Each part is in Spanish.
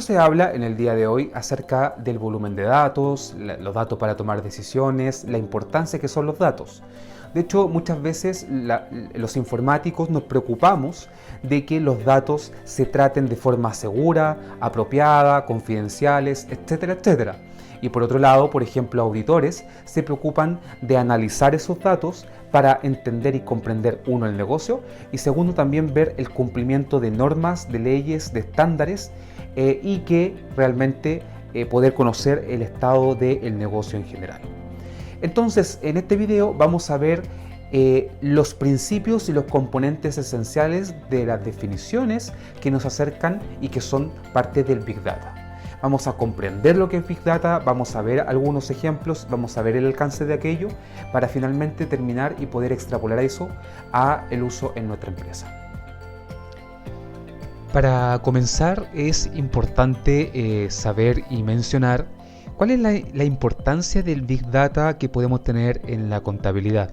se habla en el día de hoy acerca del volumen de datos, los datos para tomar decisiones, la importancia que son los datos. De hecho, muchas veces los informáticos nos preocupamos de que los datos se traten de forma segura, apropiada, confidenciales, etcétera, etcétera. Y por otro lado, por ejemplo, auditores se preocupan de analizar esos datos para entender y comprender, uno, el negocio, y segundo, también ver el cumplimiento de normas, de leyes, de estándares, y que realmente poder conocer el estado del negocio en general. Entonces, en este video vamos a ver los principios y los componentes esenciales de las definiciones que nos acercan y que son parte del Big Data. Vamos a comprender lo que es Big Data, vamos a ver algunos ejemplos, vamos a ver el alcance de aquello para finalmente terminar y poder extrapolar eso a el uso en nuestra empresa. Para comenzar, es importante saber y mencionar cuál es la importancia del Big Data que podemos tener en la contabilidad.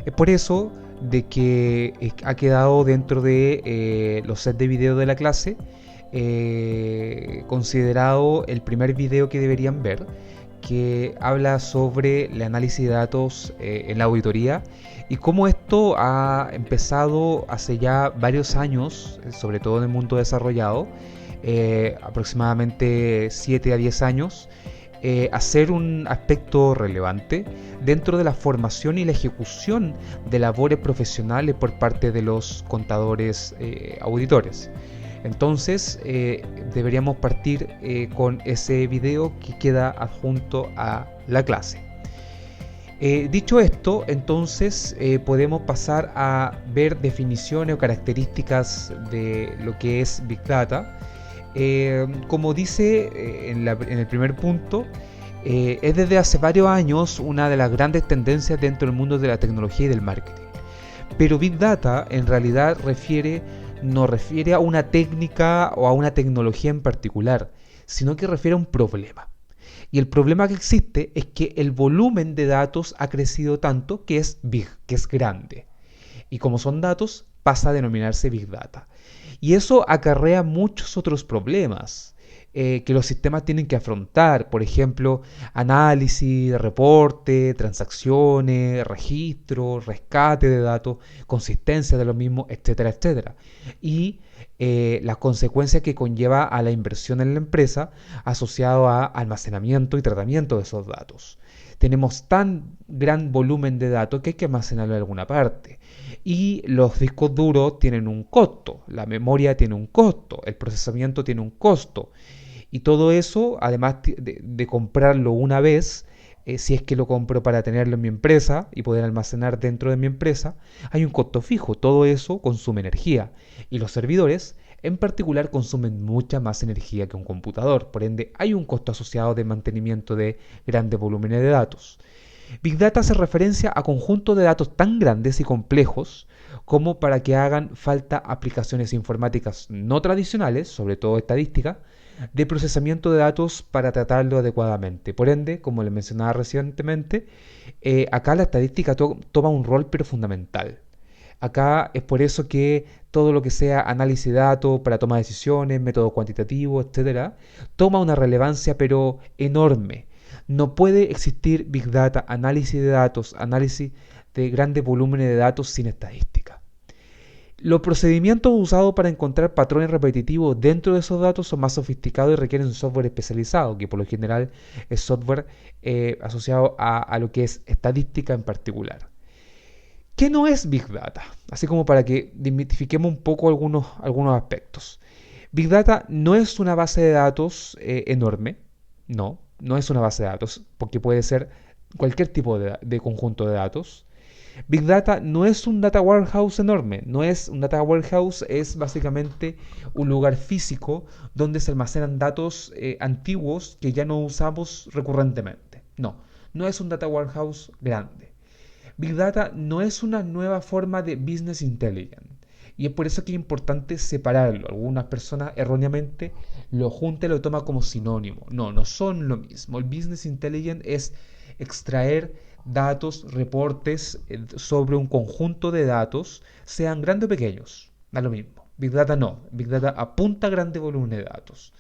Es por eso de que ha quedado dentro de los sets de video de la clase considerado el primer video que deberían ver, que habla sobre el análisis de datos en la auditoría y cómo esto ha empezado hace ya varios años, sobre todo en el mundo desarrollado, aproximadamente 7 a 10 años, a ser un aspecto relevante dentro de la formación y la ejecución de labores profesionales por parte de los contadores auditores. Entonces deberíamos partir con ese video que queda adjunto a la clase. Dicho esto, entonces podemos pasar a ver definiciones o características de lo que es Big Data. Como dice en el primer punto, es desde hace varios años una de las grandes tendencias dentro del mundo de la tecnología y del marketing. Pero Big Data en realidad no refiere a una técnica o a una tecnología en particular, sino que refiere a un problema. Y el problema que existe es que el volumen de datos ha crecido tanto que es big, que es grande. Y como son datos, pasa a denominarse Big Data. Y eso acarrea muchos otros problemas que los sistemas tienen que afrontar. Por ejemplo, análisis, reporte, transacciones, registro, rescate de datos, consistencia de los mismos, etcétera, etcétera. Y las consecuencias que conlleva a la inversión en la empresa asociado a almacenamiento y tratamiento de esos datos. Tenemos tan gran volumen de datos que hay que almacenarlo en alguna parte. Y los discos duros tienen un costo, la memoria tiene un costo, el procesamiento tiene un costo. Y todo eso, además de comprarlo una vez, si es que lo compro para tenerlo en mi empresa y poder almacenar dentro de mi empresa, hay un costo fijo. Todo eso consume energía. Y los servidores, en particular, consumen mucha más energía que un computador. Por ende, hay un costo asociado de mantenimiento de grandes volúmenes de datos. Big Data hace referencia a conjuntos de datos tan grandes y complejos como para que hagan falta aplicaciones informáticas no tradicionales, sobre todo estadística, de procesamiento de datos para tratarlo adecuadamente. Por ende, como les mencionaba recientemente, acá la estadística toma un rol pero fundamental. Acá es por eso que todo lo que sea análisis de datos para toma de decisiones, método cuantitativo, etcétera, toma una relevancia pero enorme. No puede existir Big Data, análisis de datos, análisis de grandes volúmenes de datos sin estadística. Los procedimientos usados para encontrar patrones repetitivos dentro de esos datos son más sofisticados y requieren un software especializado, que por lo general es software asociado a lo que es estadística en particular. ¿Qué no es Big Data? Así como para que desmitifiquemos un poco algunos aspectos. Big Data no es una base de datos enorme, no es una base de datos, porque puede ser cualquier tipo de conjunto de datos. Big Data no es un data warehouse enorme, un data warehouse, es básicamente un lugar físico donde se almacenan datos antiguos que ya no usamos recurrentemente. No es un data warehouse grande. Big Data no es una nueva forma de business intelligence. Y es por eso que es importante separarlo. Algunas personas erróneamente lo juntan y lo toman como sinónimo. No son lo mismo. El business intelligence es extraer datos, reportes sobre un conjunto de datos, sean grandes o pequeños. Da lo mismo. Big Data no. Big Data apunta a grandes volúmenes de datos.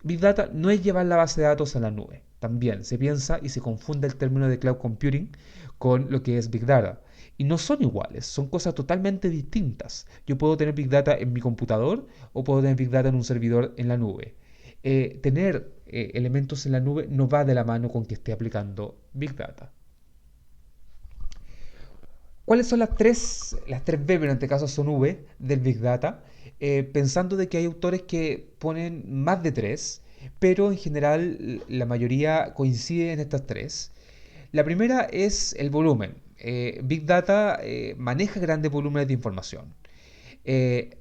Big Data no es llevar la base de datos a la nube. También se piensa y se confunde el término de cloud computing con lo que es Big Data. Y no son iguales, son cosas totalmente distintas. Yo puedo tener Big Data en mi computador o puedo tener Big Data en un servidor en la nube. Tener elementos en la nube no va de la mano con que esté aplicando Big Data. ¿Cuáles son las tres B, pero en este caso son V, del Big Data? Pensando de que hay autores que ponen más de tres, pero en general la mayoría coincide en estas tres. La primera es el volumen. Big Data maneja grandes volúmenes de información.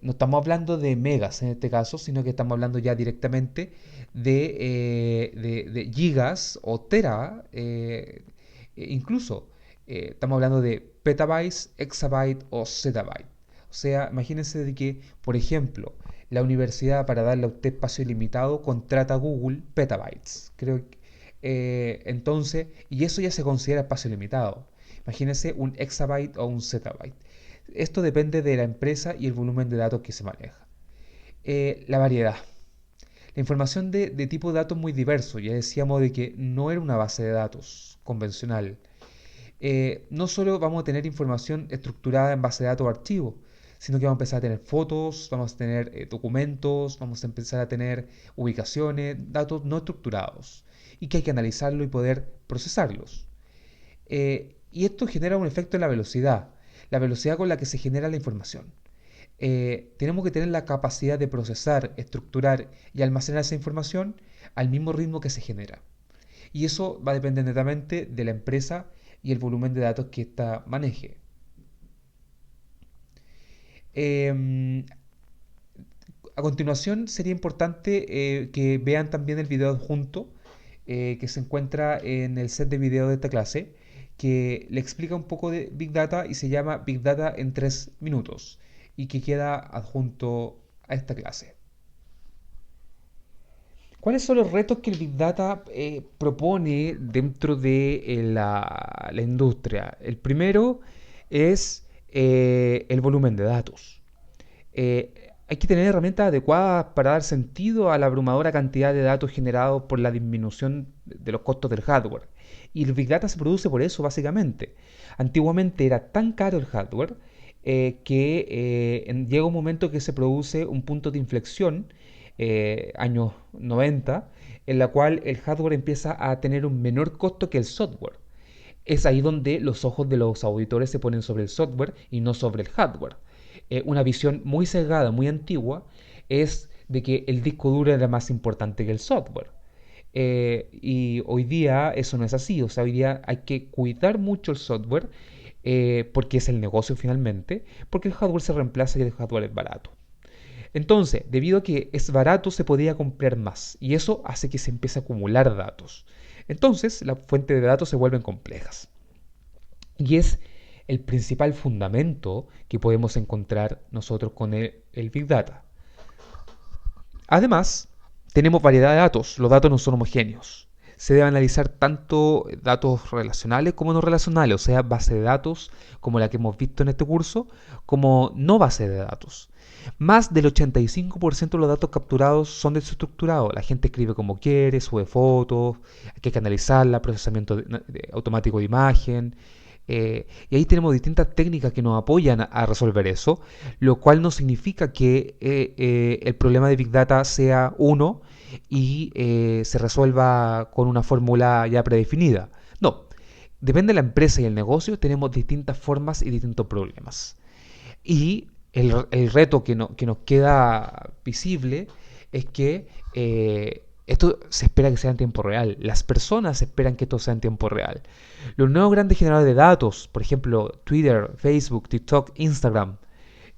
No estamos hablando de megas en este caso, sino que estamos hablando ya directamente de gigas o tera, incluso estamos hablando de petabytes, exabytes o zettabytes. O sea, imagínense de que, por ejemplo, la universidad para darle a usted espacio ilimitado contrata a Google petabytes. Creo que, entonces, y eso ya se considera espacio limitado. Imagínense un exabyte o un zettabyte. Esto depende de la empresa y el volumen de datos que se maneja. La variedad. La información de tipo de datos muy diverso. Ya decíamos de que no era una base de datos convencional. No solo vamos a tener información estructurada en base de datos o archivos, sino que vamos a empezar a tener fotos, vamos a tener documentos, vamos a empezar a tener ubicaciones, datos no estructurados y que hay que analizarlo y poder procesarlos. Y esto genera un efecto en la velocidad con la que se genera la información. Tenemos que tener la capacidad de procesar, estructurar y almacenar esa información al mismo ritmo que se genera. Y eso va a depender netamente de la empresa y el volumen de datos que ésta maneje. Eh, a continuación sería importante que vean también el video adjunto que se encuentra en el set de video de esta clase, que le explica un poco de Big Data y se llama Big Data en 3 minutos y que queda adjunto a esta clase. ¿Cuáles son los retos que el Big Data propone dentro de la industria? El primero es el volumen de datos. Hay que tener herramientas adecuadas para dar sentido a la abrumadora cantidad de datos generados por la disminución de los costos del hardware. Y el Big Data se produce por eso, básicamente. Antiguamente era tan caro el hardware que llega un momento que se produce un punto de inflexión, años 90, en la cual el hardware empieza a tener un menor costo que el software. Es ahí donde los ojos de los auditores se ponen sobre el software y no sobre el hardware. Una visión muy sesgada, muy antigua, es de que el disco duro era más importante que el software. Y hoy día eso no es así. O sea, hoy día hay que cuidar mucho el software porque es el negocio finalmente, porque el hardware se reemplaza y el hardware es barato. Entonces, debido a que es barato, se podía comprar más y eso hace que se empiece a acumular datos. Entonces, las fuentes de datos se vuelven complejas. Y es el principal fundamento que podemos encontrar nosotros con el Big Data. Además, tenemos variedad de datos. Los datos no son homogéneos. Se debe analizar tanto datos relacionales como no relacionales, o sea, base de datos como la que hemos visto en este curso, como no base de datos. Más del 85% de los datos capturados son desestructurados. La gente escribe como quiere, sube fotos, hay que analizarla, procesamiento automático de imagen. Y ahí tenemos distintas técnicas que nos apoyan a resolver eso, lo cual no significa que el problema de Big Data sea uno y se resuelva con una fórmula ya predefinida. No, depende de la empresa y el negocio, tenemos distintas formas y distintos problemas. Y el reto que nos queda visible es que esto se espera que sea en tiempo real. Las personas esperan que esto sea en tiempo real. Los nuevos grandes generadores de datos, por ejemplo, Twitter, Facebook, TikTok, Instagram,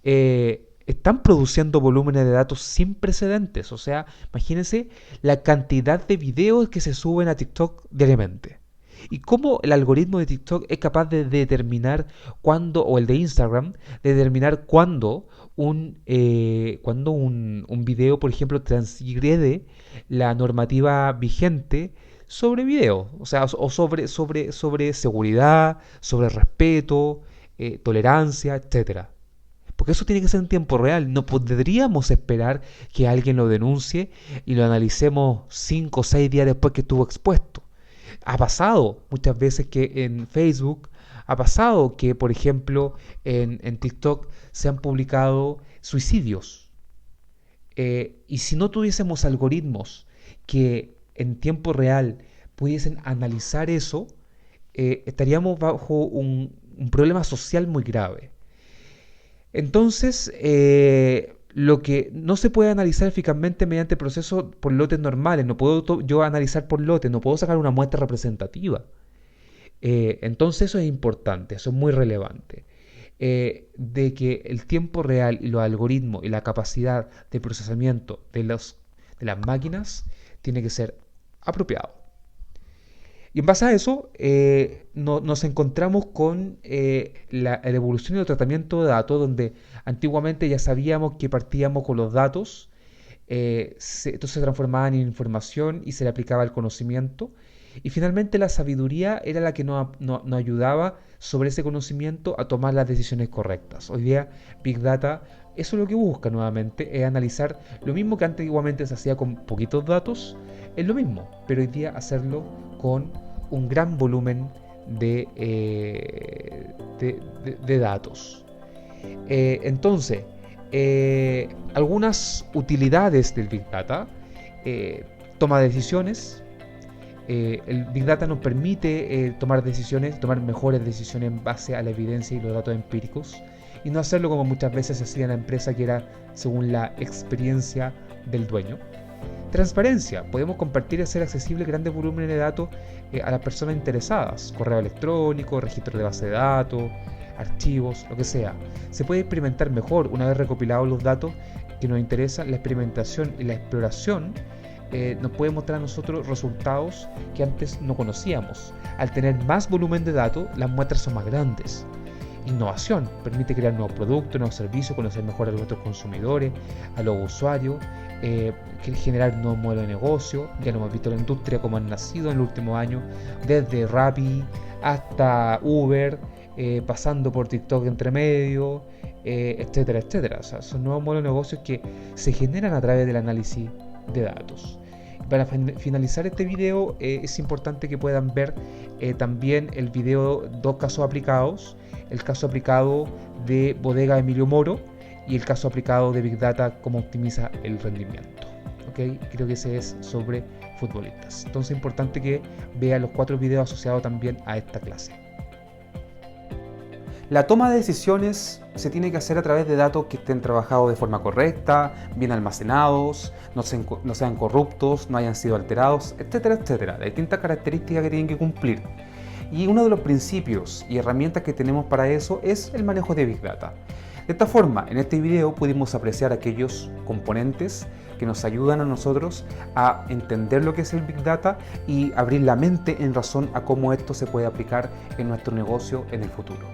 están produciendo volúmenes de datos sin precedentes. O sea, imagínense la cantidad de videos que se suben a TikTok diariamente. Y cómo el algoritmo de TikTok es capaz de determinar cuándo, o el de Instagram, de determinar cuándo un video, por ejemplo, transgrede la normativa vigente sobre video, o sea, o sobre seguridad, sobre respeto, tolerancia, etcétera. porque eso tiene que ser en tiempo real. No podríamos esperar que alguien lo denuncie y lo analicemos 5 o 6 días después que estuvo expuesto. Ha pasado muchas veces que en Facebook, ha pasado que, por ejemplo, en TikTok se han publicado suicidios. Y si no tuviésemos algoritmos que en tiempo real pudiesen analizar eso, estaríamos bajo un problema social muy grave. Entonces, lo que no se puede analizar eficazmente mediante procesos por lotes normales, no puedo yo analizar por lotes, no puedo sacar una muestra representativa. Entonces eso es importante, eso es muy relevante. De que el tiempo real y los algoritmos y la capacidad de procesamiento de las máquinas tiene que ser apropiado. Y en base a eso, nos encontramos con la evolución y el tratamiento de datos, donde antiguamente ya sabíamos que partíamos con los datos, estos se transformaban en información y se le aplicaba el conocimiento, y finalmente la sabiduría era la que nos ayudaba sobre ese conocimiento a tomar las decisiones correctas. Hoy día Big Data, eso es lo que busca nuevamente, es analizar lo mismo que antiguamente se hacía con poquitos datos, es lo mismo, pero hoy día hacerlo con un gran volumen de datos. Entonces, algunas utilidades del Big Data: toma de decisiones. El Big Data nos permite tomar mejores decisiones en base a la evidencia y los datos empíricos, y no hacerlo como muchas veces se hacía en la empresa, que era según la experiencia del dueño. Transparencia: podemos compartir y hacer accesible grandes volúmenes de datos a las personas interesadas, correo electrónico, registro de base de datos, archivos, lo que sea. Se puede experimentar mejor una vez recopilados los datos que nos interesan. La experimentación y la exploración nos puede mostrar a nosotros resultados que antes no conocíamos. Al tener más volumen de datos, las muestras son más grandes. Innovación: permite crear nuevos productos, nuevos servicios, conocer mejor a nuestros consumidores, a los usuarios, generar nuevos modelos de negocio. Ya lo hemos visto en la industria como han nacido en los últimos años, desde Rappi hasta Uber, pasando por TikTok entre medio, etcétera, etcétera. O sea, son nuevos modelos de negocios que se generan a través del análisis de datos. Para finalizar este video, es importante que puedan ver también el video dos casos aplicados: el caso aplicado de Bodega Emilio Moro y el caso aplicado de Big Data, cómo optimiza el rendimiento. ¿Okay? Creo que ese es sobre futbolistas. Entonces es importante que vean los 4 videos asociados también a esta clase. La toma de decisiones se tiene que hacer a través de datos que estén trabajados de forma correcta, bien almacenados, no sean corruptos, no hayan sido alterados, etcétera, etcétera. Hay distintas características que tienen que cumplir. Y uno de los principios y herramientas que tenemos para eso es el manejo de Big Data. De esta forma, en este video pudimos apreciar aquellos componentes que nos ayudan a nosotros a entender lo que es el Big Data y abrir la mente en razón a cómo esto se puede aplicar en nuestro negocio en el futuro.